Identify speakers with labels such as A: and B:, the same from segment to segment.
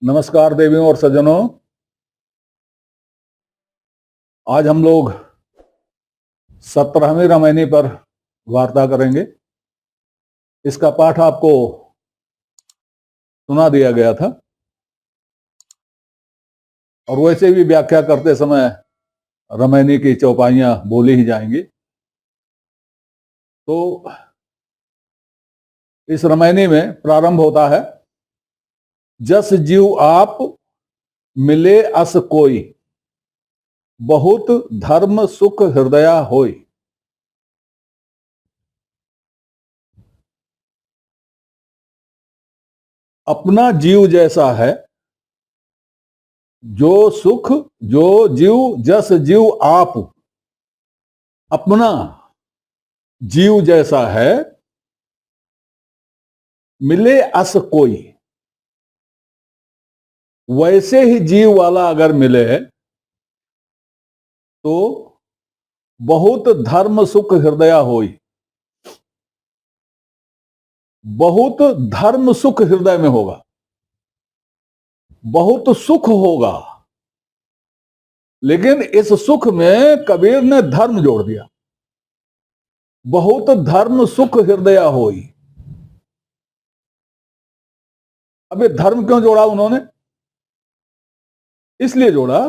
A: नमस्कार देवियों और सज्जनों। आज हम लोग 17वीं रामायणी पर वार्ता करेंगे। इसका पाठ आपको सुना दिया गया था और वैसे भी व्याख्या करते समय रामायणी की चौपाइयां बोली ही जाएंगी। तो इस रामायणी में प्रारंभ होता है, जस जीव आप मिले अस कोई, बहुत धर्म सुख हृदया होई। अपना जीव जैसा है जो सुख, जो जीव, जस जीव आप, अपना जीव जैसा है, मिले अस कोई, वैसे ही जीव वाला अगर मिले तो बहुत धर्म सुख हृदय होई। बहुत धर्म सुख हृदय में होगा, बहुत सुख होगा। लेकिन इस सुख में कबीर ने धर्म जोड़ दिया, बहुत धर्म सुख हृदय होई। अब ये धर्म क्यों जोड़ा उन्होंने? इसलिए जोड़ा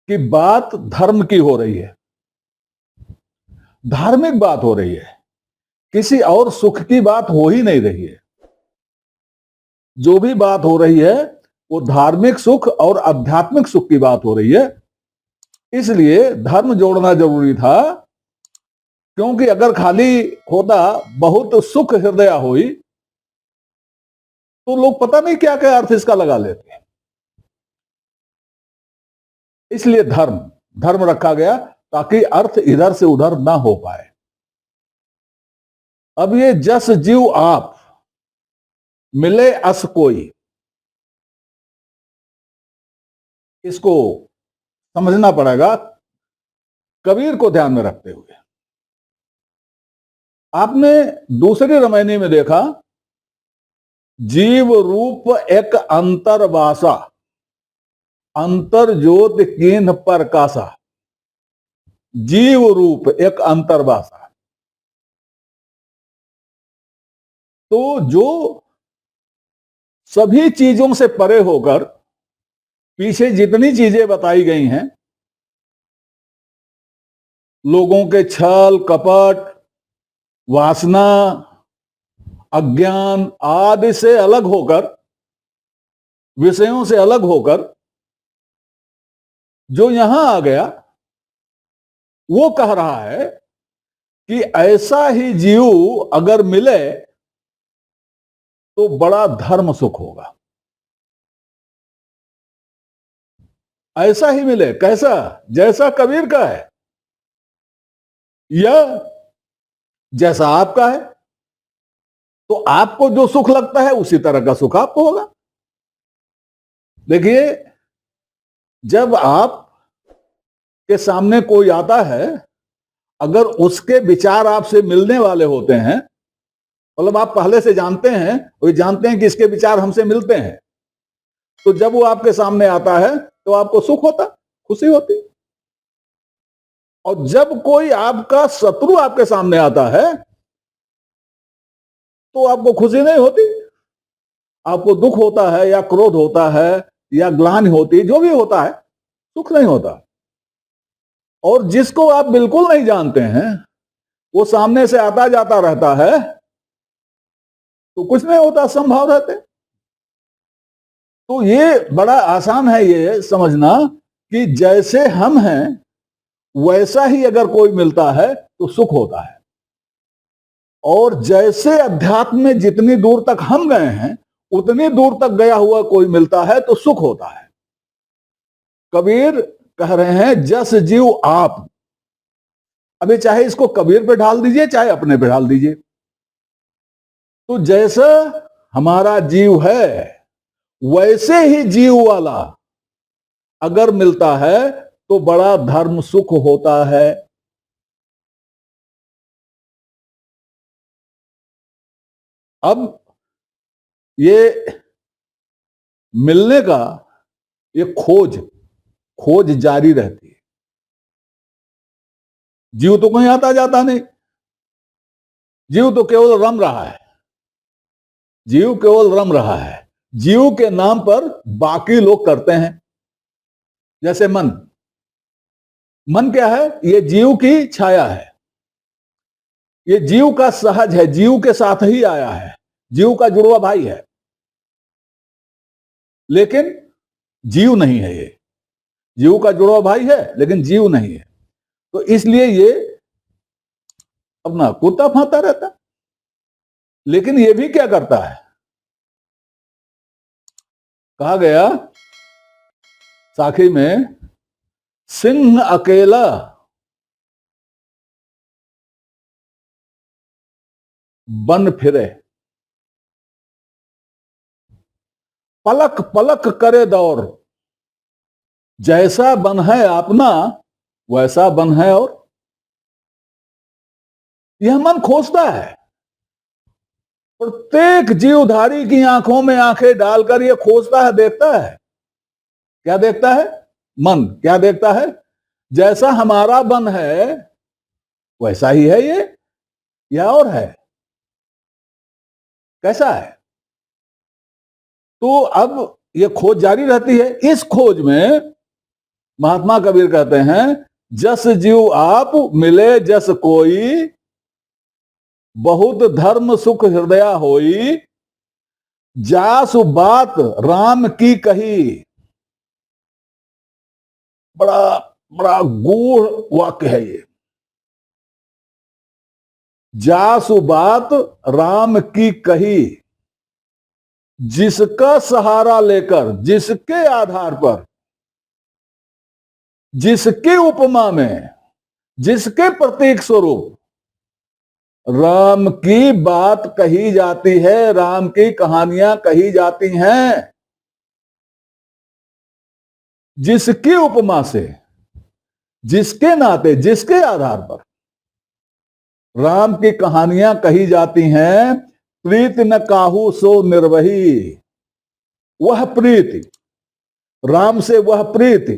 A: कि बात धर्म की हो रही है, धार्मिक बात हो रही है, किसी और सुख की बात हो ही नहीं रही है। जो भी बात हो रही है वो धार्मिक सुख और आध्यात्मिक सुख की बात हो रही है। इसलिए धर्म जोड़ना जरूरी था, क्योंकि अगर खाली होता बहुत सुख हृदय होई तो लोग पता नहीं क्या क्या अर्थ इसका लगा लेते। इसलिए धर्म धर्म रखा गया ताकि अर्थ इधर से उधर ना हो पाए। अब ये जस जीव आप मिले अस कोई, इसको समझना पड़ेगा कबीर को ध्यान में रखते हुए। आपने दूसरी रामायणी में देखा, जीव रूप एक अंतरवासा, अंतर ज्योत कीन प्रकाशा। जीव रूप एक अंतरवासा, तो जो सभी चीजों से परे होकर पीछे जितनी चीजें बताई गई हैं, लोगों के छल कपट, वासना, अज्ञान आदि से अलग होकर, विषयों से अलग होकर जो यहां आ गया, वो कह रहा है कि ऐसा ही जीव अगर मिले तो बड़ा धर्म सुख होगा। ऐसा ही मिले, कैसा? जैसा कबीर का है या जैसा आपका है। तो आपको जो सुख लगता है उसी तरह का सुख आपको होगा। देखिए, जब आप के सामने कोई आता है, अगर उसके विचार आपसे मिलने वाले होते हैं, मतलब आप पहले से जानते हैं, वो जानते हैं कि इसके विचार हमसे मिलते हैं, तो जब वो आपके सामने आता है तो आपको सुख होता, खुशी होती। और जब कोई आपका शत्रु आपके सामने आता है तो आपको खुशी नहीं होती, आपको दुख होता है या क्रोध होता है या ग्लानि होती, जो भी होता है, सुख नहीं होता। और जिसको आप बिल्कुल नहीं जानते हैं वो सामने से आता जाता रहता है तो कुछ नहीं होता, संभाव रहते। तो ये बड़ा आसान है ये समझना कि जैसे हम हैं वैसा ही अगर कोई मिलता है तो सुख होता है। और जैसे अध्यात्म में जितनी दूर तक हम गए हैं उतनी दूर तक गया हुआ कोई मिलता है तो सुख होता है। कबीर कह रहे हैं जस जीव आप। अभी चाहे इसको कबीर पे ढाल दीजिए चाहे अपने पे ढाल दीजिए, तो जैसा हमारा जीव है वैसे ही जीव वाला अगर मिलता है तो बड़ा धर्म सुख होता है। अब ये मिलने का ये खोज जारी रहती है। जीव तो कहीं आता जाता नहीं, जीव तो केवल रम रहा है, जीव केवल रम रहा है। जीव के नाम पर बाकी लोग करते हैं। जैसे मन क्या है? ये जीव की छाया है, ये जीव का सहज है, जीव के साथ ही आया है, जीव का जुड़वा भाई है, लेकिन जीव नहीं है। ये जीव का जुड़वा भाई है लेकिन जीव नहीं है। तो इसलिए ये अपना कुत्ता फाता रहता है। लेकिन ये भी क्या करता है? कहा गया साखी में, सिंह अकेला बन फिरे, पलक पलक करे दौर, जैसा बन है अपना वैसा बन है। और यह मन खोजता है, प्रत्येक जीवधारी की आंखों में आंखें डालकर यह खोजता है, देखता है। क्या देखता है? मन क्या देखता है? जैसा हमारा बन है वैसा ही है ये, या और है? कैसा है? तो अब ये खोज जारी रहती है। इस खोज में महात्मा कबीर कहते हैं, जस जीव आप मिले जस कोई, बहुत धर्म सुख हृदय होई, जासु बात राम की कही। बड़ा बड़ा गूढ़ वाक्य है ये। जासु बात राम की कही, जिसका सहारा लेकर, जिसके आधार पर, जिसके उपमा में, जिसके प्रतीक स्वरूप राम की बात कही जाती है, राम की कहानियां कही जाती हैं, जिसकी उपमा से, जिसके नाते, जिसके आधार पर राम की कहानियां कही जाती हैं, प्रीत न काहू सो निर्वही। वह प्रीति, राम से वह प्रीति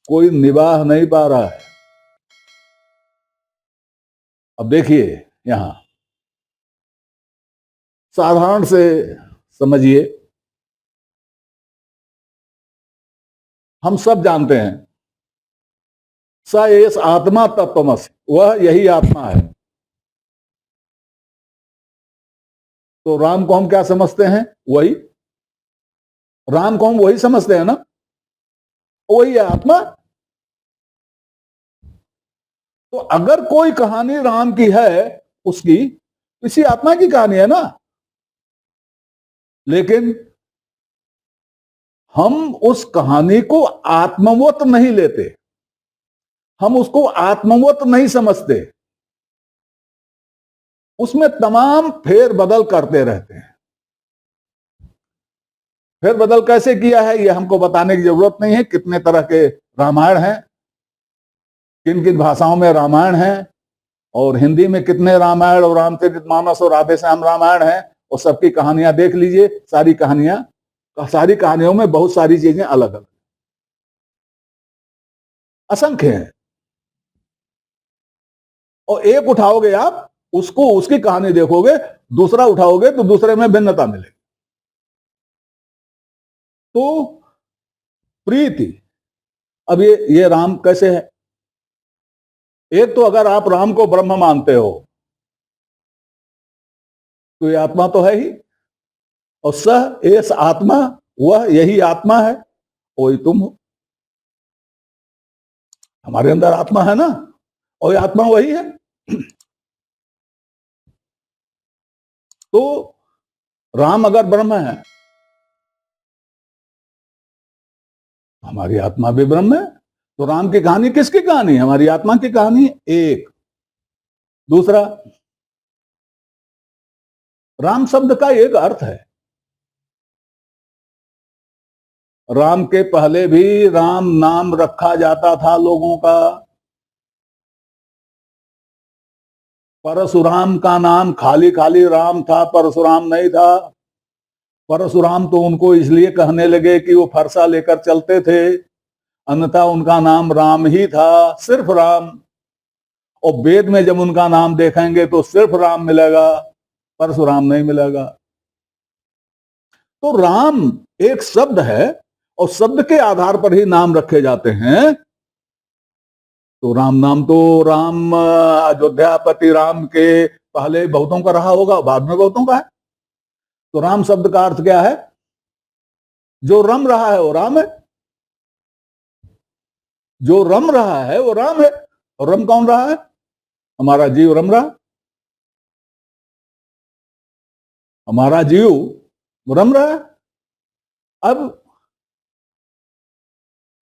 A: कोई निभाह नहीं पा रहा है। अब देखिए यहां साधारण से समझिए, हम सब जानते हैं स एस आत्मा तत्वमसि, वह यही आत्मा है। तो राम को हम क्या समझते हैं? वही राम को हम वही समझते हैं ना, वही है आत्मा। तो अगर कोई कहानी राम की है, उसकी इसी आत्मा की कहानी है ना। लेकिन हम उस कहानी को आत्मवत नहीं लेते, हम उसको आत्मवत नहीं समझते, उसमें तमाम फेर बदल करते रहते हैं। फेर बदल कैसे किया है ये हमको बताने की जरूरत नहीं है। कितने तरह के रामायण हैं, किन किन भाषाओं में रामायण है, और हिंदी में कितने रामायण और रामचरितमानस और राधे श्याम रामायण है, और सबकी कहानियां देख लीजिए। सारी कहानियों में बहुत सारी चीजें अलग अलग, असंख्य हैं। और एक उठाओगे आप उसको, उसकी कहानी देखोगे, दूसरा उठाओगे तो दूसरे में भिन्नता मिलेगी। तो प्रीति, अब ये राम कैसे है? एक तो अगर आप राम को ब्रह्म मानते हो तो ये आत्मा तो है ही, और सह एस आत्मा, वह यही आत्मा है, वही तुम हो। हमारे अंदर आत्मा है ना, और ये आत्मा वही है। तो राम अगर ब्रह्म है, हमारी आत्मा भी ब्रह्म है। तो राम की कहानी किसकी कहानी है? हमारी आत्मा की कहानी है। एक दूसरा, राम शब्द का एक अर्थ है। राम के पहले भी राम नाम रखा जाता था लोगों का। परशुराम का नाम खाली खाली राम था, परशुराम नहीं था। परशुराम तो उनको इसलिए कहने लगे कि वो फरसा लेकर चलते थे, अन्यथा उनका नाम राम ही था, सिर्फ राम। और वेद में जब उनका नाम देखेंगे तो सिर्फ राम मिलेगा, परशुराम नहीं मिलेगा। तो राम एक शब्द है और शब्द के आधार पर ही नाम रखे जाते हैं। तो राम नाम तो राम अयोध्यापति राम के पहले बहुतों का रहा होगा, बाद में बहुतों का है। तो राम शब्द का अर्थ क्या है? जो रम रहा है वो राम है, जो रम रहा है वो राम है। और रम कौन रहा है? हमारा जीव रम रहा, हमारा जीव रम रहा है। अब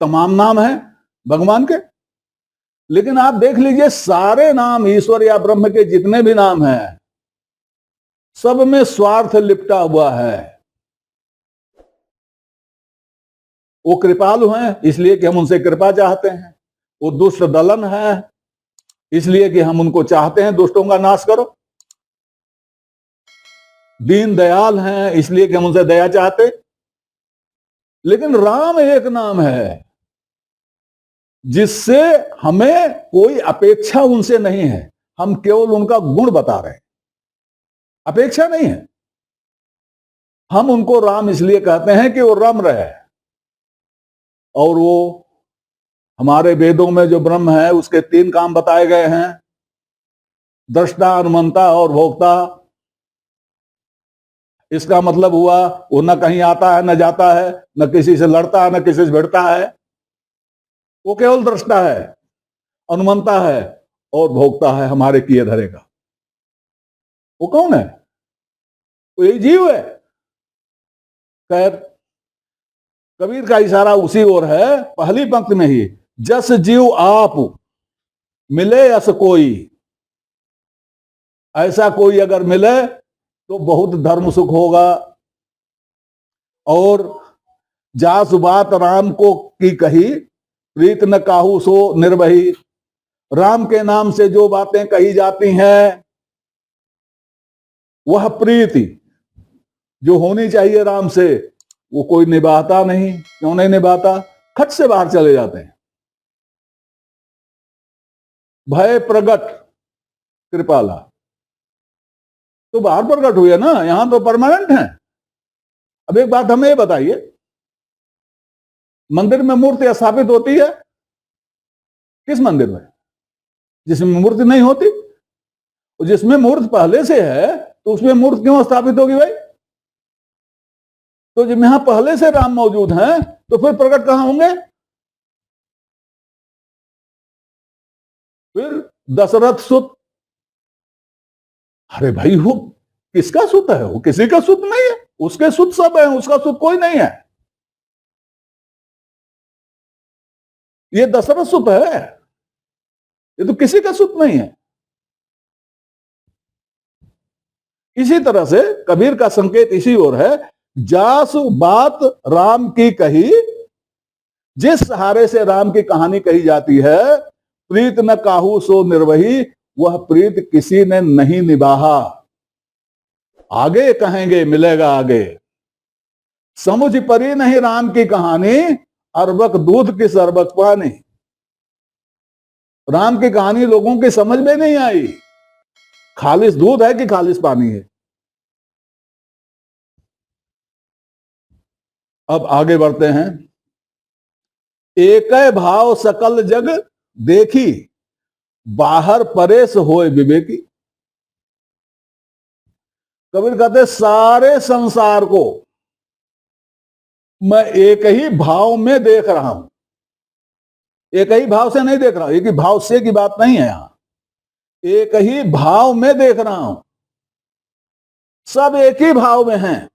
A: तमाम नाम है भगवान के, लेकिन आप देख लीजिए सारे नाम ईश्वर या ब्रह्म के जितने भी नाम हैं, सब में स्वार्थ लिपटा हुआ है। वो कृपालु हैं इसलिए कि हम उनसे कृपा चाहते हैं, वो दुष्ट दलन है इसलिए कि हम उनको चाहते हैं दुष्टों का नाश करो, दीन दयाल हैं इसलिए कि हम उनसे दया चाहते। लेकिन राम एक नाम है जिससे हमें कोई अपेक्षा उनसे नहीं है, हम केवल उनका गुण बता रहे हैं, अपेक्षा नहीं है। हम उनको राम इसलिए कहते हैं कि वो रम रहे, और वो हमारे वेदों में जो ब्रह्म है उसके 3 काम बताए गए हैं, दृष्टा, अनुमंता और भोक्ता। इसका मतलब हुआ वो न कहीं आता है न जाता है, न किसी से लड़ता है न किसी से भिड़ता है, वो केवल दृष्टा है, अनुमंता है और भोक्ता है हमारे किए धरे का। वो कौन है? वो यही जीव है। खैर, कबीर का इशारा उसी ओर है, पहली पंक्ति में ही, जस जीव आप मिले अस कोई। ऐसा कोई अगर मिले तो बहुत धर्म सुख होगा। और जास बात राम को की कही, प्रीत न काहू सो निर्वही। राम के नाम से जो बातें कही जाती हैं वह प्रीति जो होनी चाहिए राम से, वो कोई निभाता नहीं। क्यों नहीं निभाता? खट से बाहर चले जाते हैं। भय प्रगट कृपाला तो बाहर प्रकट हुए ना, यहां तो परमानेंट है। अब एक बात हमें बताइए, मंदिर में मूर्ति स्थापित होती है किस मंदिर में? जिसमें मूर्ति नहीं होती। और जिसमें मूर्ति पहले से है तो उसमें मूर्ति क्यों स्थापित होगी भाई? तो जब यहां पहले से राम मौजूद हैं तो फिर प्रकट कहां होंगे? फिर दशरथ सुत, अरे भाई वो किसका सुत है? वो किसी का सुत नहीं है, उसके सुत सब है, उसका सुत कोई नहीं है। ये दशरथ सुत है, ये तो किसी का सुत नहीं है। इसी तरह से कबीर का संकेत इसी ओर है, जासु बात राम की कही, जिस सहारे से राम की कहानी कही जाती है, प्रीत न काहू सो निर्वही, वह प्रीत किसी ने नहीं निभाहा। आगे कहेंगे, मिलेगा आगे। समुझ परी नहीं राम की कहानी, अरबक दूध की सरबक पानी। राम की कहानी लोगों की समझ में नहीं आई, खालिस दूध है कि खालिस पानी है। अब आगे बढ़ते हैं। एक भाव सकल जग देखी, बाहर परेश होए विवेकी। कबीर कहते सारे संसार को मैं एक ही भाव में देख रहा हूं। एक ही भाव से नहीं देख रहा हूं, एक ही भाव से की बात नहीं है यहां, एक ही भाव में देख रहा हूं। सब एक ही भाव में हैं।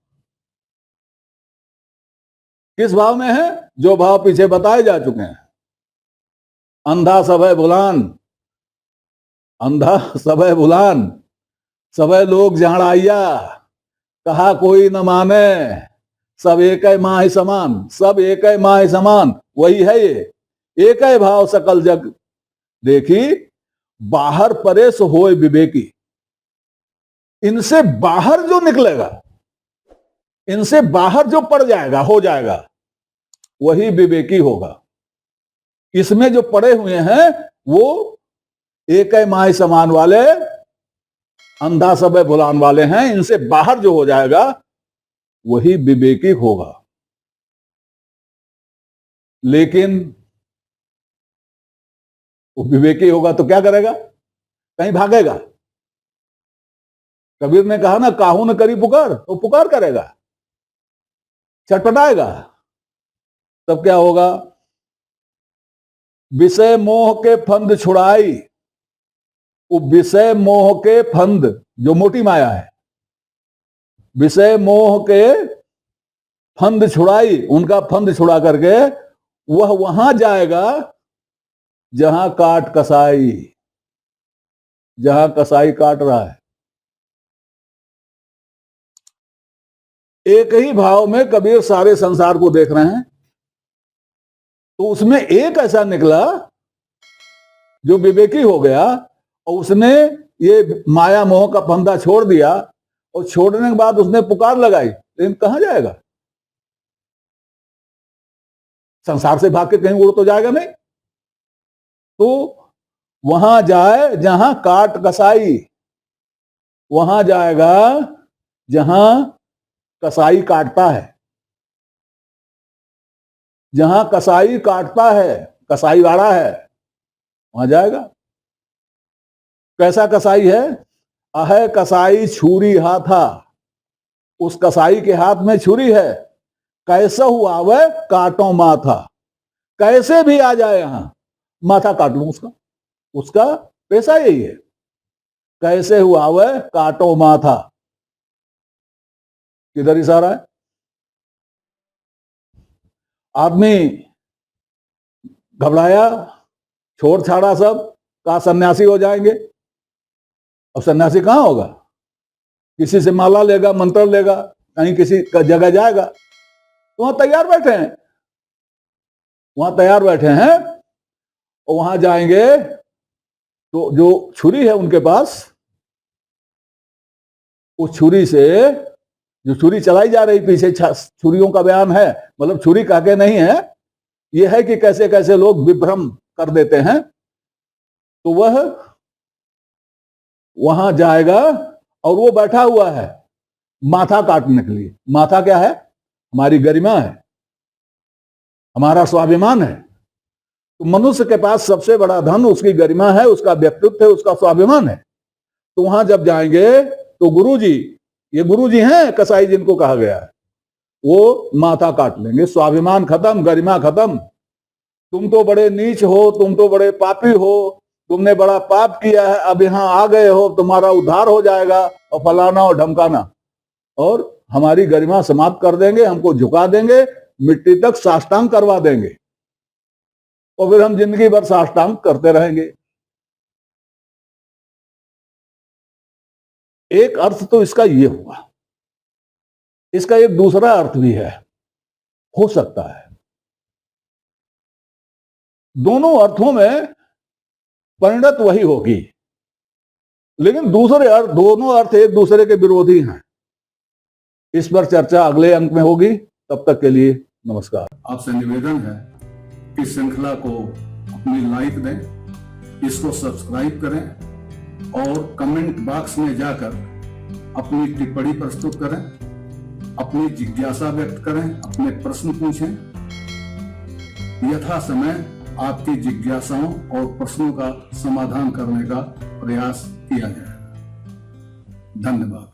A: किस भाव में है? जो भाव पीछे बताए जा चुके हैं। अंधा सबे बुलान, अंधा सबे बुलान, सबे लोग जाड़ाइया, कहा कोई न माने, सब एक है माँ ही समान, सब एक है माँ ही समान। वही है ये, एक है भाव सकल जग देखी, बाहर परेश होए विवेकी। इनसे बाहर जो निकलेगा इनसे बाहर जो पड़ जाएगा, हो जाएगा, वही विवेकी होगा। इसमें जो पड़े हुए हैं वो एक माय समान वाले, अंधा सब भुलान वाले हैं। इनसे बाहर जो हो जाएगा वही विवेकी होगा। लेकिन वो विवेकी होगा तो क्या करेगा? कहीं भागेगा। कबीर ने कहा ना, काहू न करी पुकार, तो पुकार करेगा, छटपटाएगा। तब क्या होगा? विषय मोह के फंद छुड़ाई। वो विषय मोह के फंद, जो मोटी माया है, विषय मोह के फंद छुड़ाई, उनका फंद छुड़ा करके वह वहां जाएगा जहां काट कसाई, जहां कसाई काट रहा है। एक ही भाव में कबीर सारे संसार को देख रहे हैं। तो उसमें एक ऐसा निकला जो विवेकी हो गया और उसने ये माया मोह का फंदा छोड़ दिया, और छोड़ने के बाद उसने पुकार लगाई। लेकिन कहां जाएगा? संसार से भाग के कहीं उड़ तो जाएगा नहीं। तो वहां जाए जहां काट कसाई, वहां जाएगा जहां कसाई काटता है, जहां कसाई काटता है, कसाई वाड़ा है, वहां जाएगा। कैसा कसाई है? अहे कसाई छुरी हाथा, उस कसाई के हाथ में छुरी है। कैसा हुआ वह काटो माथा, कैसे भी आ जाए यहां, माथा काट लूं उसका। उसका पैसा यही है, कैसे हुआ वह काटो माथा। किधर इशारा है? आदमी घबराया, छोड़ छाड़ा सब, कहा सन्यासी हो जाएंगे। अब सन्यासी कहां होगा? किसी से माला लेगा, मंत्र लेगा, कहीं किसी का जगह जाएगा। तो वहां तैयार बैठे हैं, वहां तैयार बैठे हैं, और वहां जाएंगे तो जो छुरी है उनके पास, उस छुरी से, जो छुरी चलाई जा रही, पीछे छुरियों का बयान है, मतलब छुरी कह के नहीं है, यह है कि कैसे कैसे लोग विभ्रम कर देते हैं। तो वह वहां जाएगा और वो बैठा हुआ है माथा काटने के लिए। माथा क्या है? हमारी गरिमा है, हमारा स्वाभिमान है। तो मनुष्य के पास सबसे बड़ा धन उसकी गरिमा है, उसका व्यक्तित्व है, उसका स्वाभिमान है। तो वहां जब जाएंगे तो गुरुजी, ये गुरुजी हैं कसाई जिनको कहा गया है, वो माथा काट लेंगे। स्वाभिमान खत्म, गरिमा खत्म। तुम तो बड़े नीच हो, तुम तो बड़े पापी हो, तुमने बड़ा पाप किया है, अब यहां आ गए हो, तुम्हारा उद्धार हो जाएगा, और फलाना और ढमकाना, और हमारी गरिमा समाप्त कर देंगे, हमको झुका देंगे, मिट्टी तक साष्टांग करवा देंगे, और फिर हम जिंदगी भर साष्टांग करते रहेंगे। एक अर्थ तो इसका ये हुआ। इसका एक दूसरा अर्थ भी है, हो सकता है। दोनों अर्थों में परिणत वही होगी, लेकिन दूसरे अर्थ, दोनों अर्थ एक दूसरे के विरोधी हैं। इस पर चर्चा अगले अंक में होगी। तब तक के लिए नमस्कार।
B: आपसे निवेदन है कि श्रृंखला को अपनी लाइक दें, इसको सब्सक्राइब करें, और कमेंट बॉक्स में जाकर अपनी टिप्पणी प्रस्तुत करें, अपनी जिज्ञासा व्यक्त करें, अपने प्रश्न पूछें। यथा समय आपकी जिज्ञासाओं और प्रश्नों का समाधान करने का प्रयास किया जाएगा। धन्यवाद।